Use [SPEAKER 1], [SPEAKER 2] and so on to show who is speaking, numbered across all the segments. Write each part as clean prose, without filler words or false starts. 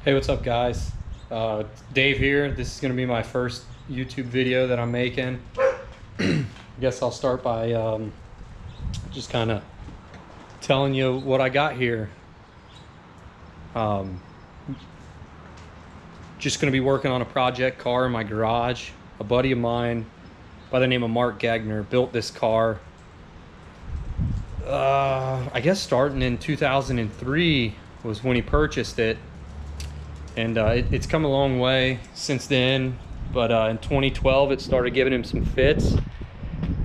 [SPEAKER 1] Hey, what's up, guys? Dave here. This is going to be my first YouTube video that I'm making. I guess I'll start by just kind of telling you what I got here. Just going to be working on a project car in my garage. A buddy of mine by the name of Mark Gagner built this car, I guess starting in 2003 was when he purchased it. And it's come a long way since then, but in 2012 it started giving him some fits,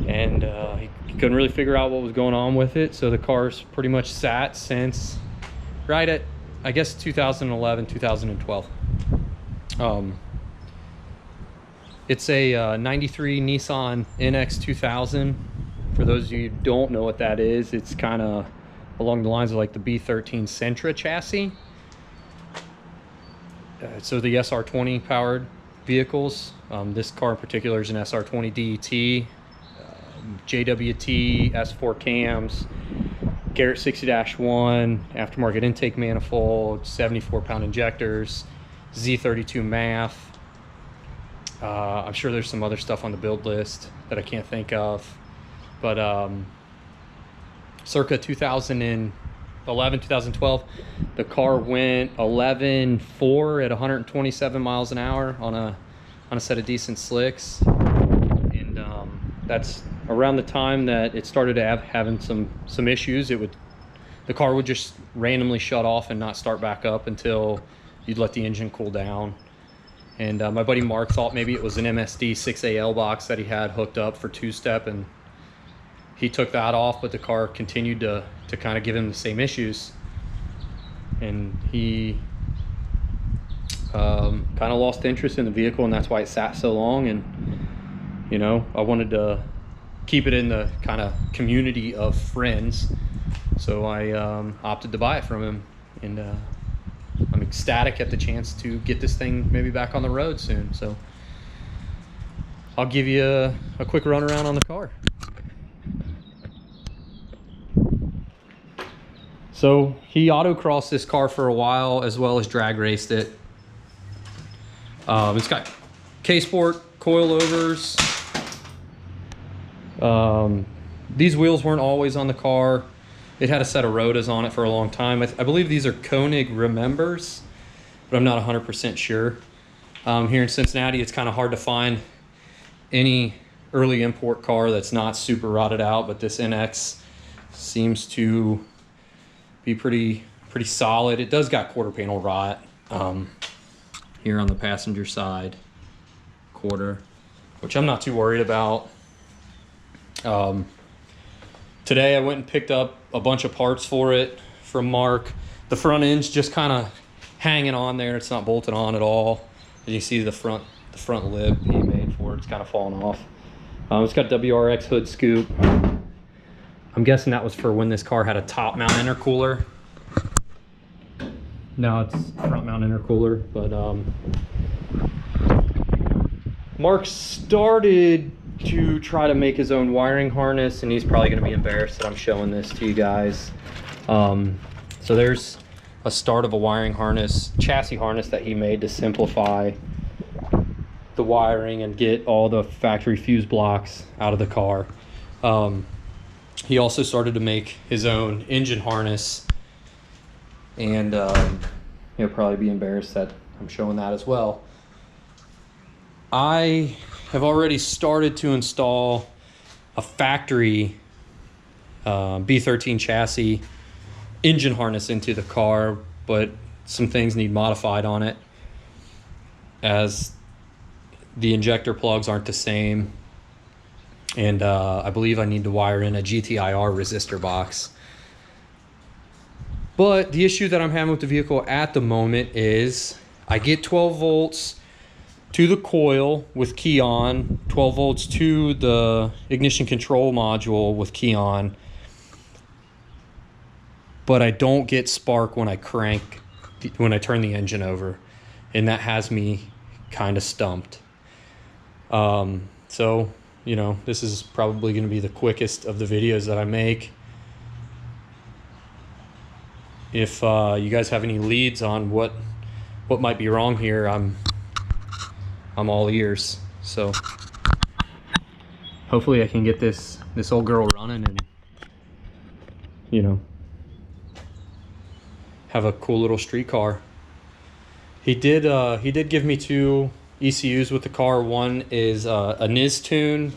[SPEAKER 1] and he couldn't really figure out what was going on with it, so the car's pretty much sat since right at, I guess, 2011, 2012. It's a 93 Nissan Nx2000. For those of you who don't know what that is, it's kind of along the lines of like the B13 Sentra chassis. So the Sr20 powered vehicles. This car in particular is an Sr20 DET, JWT, S4 cams, Garrett 60-1, aftermarket intake manifold, 74-pound injectors, Z32 math. I'm sure there's some other stuff on the build list that I can't think of, but circa 2011, 2012, the car went 11.4 at 127 miles an hour on a set of decent slicks, and that's around the time that it started to having some issues. The car would just randomly shut off and not start back up until you'd let the engine cool down. And my buddy Mark thought maybe it was an MSD 6AL box that he had hooked up for two-step, and he took that off, but the car continued to kind of give him the same issues, and he kind of lost interest in the vehicle, and that's why it sat so long. And you know, I wanted to keep it in the kind of community of friends, so I opted to buy it from him, and I'm ecstatic at the chance to get this thing maybe back on the road soon. So I'll give you a quick run around on the car. So he autocrossed this car for a while, as well as drag raced it. It's got K-Sport coilovers. These wheels weren't always on the car. It had a set of Rotas on it for a long time. I believe these are Koenig Remembers, but I'm not 100% sure. Here in Cincinnati, it's kind of hard to find any early import car that's not super rotted out, but this NX seems to be pretty solid. It does got quarter panel rot here on the passenger side quarter, which I'm not too worried about. Today I went and picked up a bunch of parts for it from Mark. The front end's just kind of hanging on there. It's not bolted on at all. And you see the front lip he made for it, it's kind of falling off. It's got WRX hood scoop. I'm guessing that was for when this car had a top mount intercooler. Now it's front mount intercooler, but Mark started to try to make his own wiring harness, and he's probably going to be embarrassed that I'm showing this to you guys. So there's a start of a wiring harness, chassis harness that he made to simplify the wiring and get all the factory fuse blocks out of the car. He also started to make his own engine harness, and he'll probably be embarrassed that I'm showing that as well. I have already started to install a factory B13 chassis engine harness into the car, but some things need modified on it, as the injector plugs aren't the same. And I believe I need to wire in a GTIR resistor box. But the issue that I'm having with the vehicle at the moment is I get 12 volts to the coil with key on, 12 volts to the ignition control module with key on, but I don't get spark when I when I turn the engine over, and that has me kind of stumped. So you know, this is probably going to be the quickest of the videos that I make. If you guys have any leads on what what might be wrong here, I'm all ears. So hopefully I can get this old girl running and, you know, have a cool little street car. He did give me 2 ECUs with the car. One is a Niz-Tune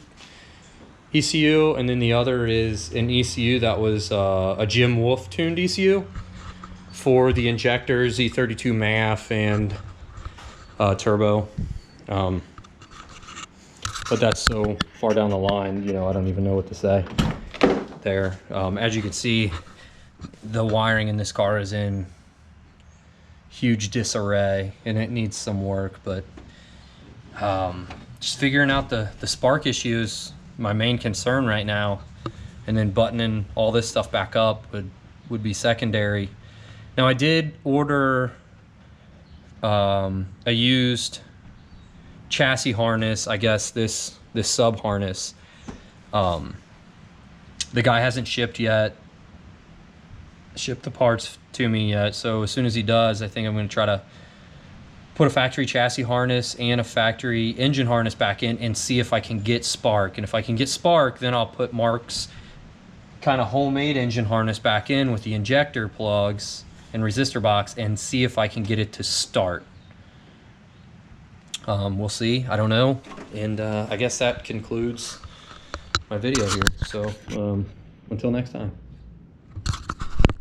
[SPEAKER 1] ECU, and then the other is an ECU that was a Jim Wolf tuned ECU for the injector, Z32 MAF, and turbo. But that's so far down the line, you know, I don't even know what to say there. As you can see, the wiring in this car is in huge disarray and it needs some work, but just figuring out the spark issue is my main concern right now, and then buttoning all this stuff back up would be secondary. Now, I did order a used chassis harness, I guess this sub harness. The guy hasn't shipped the parts to me yet, so as soon as he does, I think I'm going to try to put a factory chassis harness and a factory engine harness back in and see if I can get spark. And if I can get spark, then I'll put Mark's kind of homemade engine harness back in with the injector plugs and resistor box and see if I can get it to start. We'll see, I don't know. And I guess that concludes my video here. So until next time.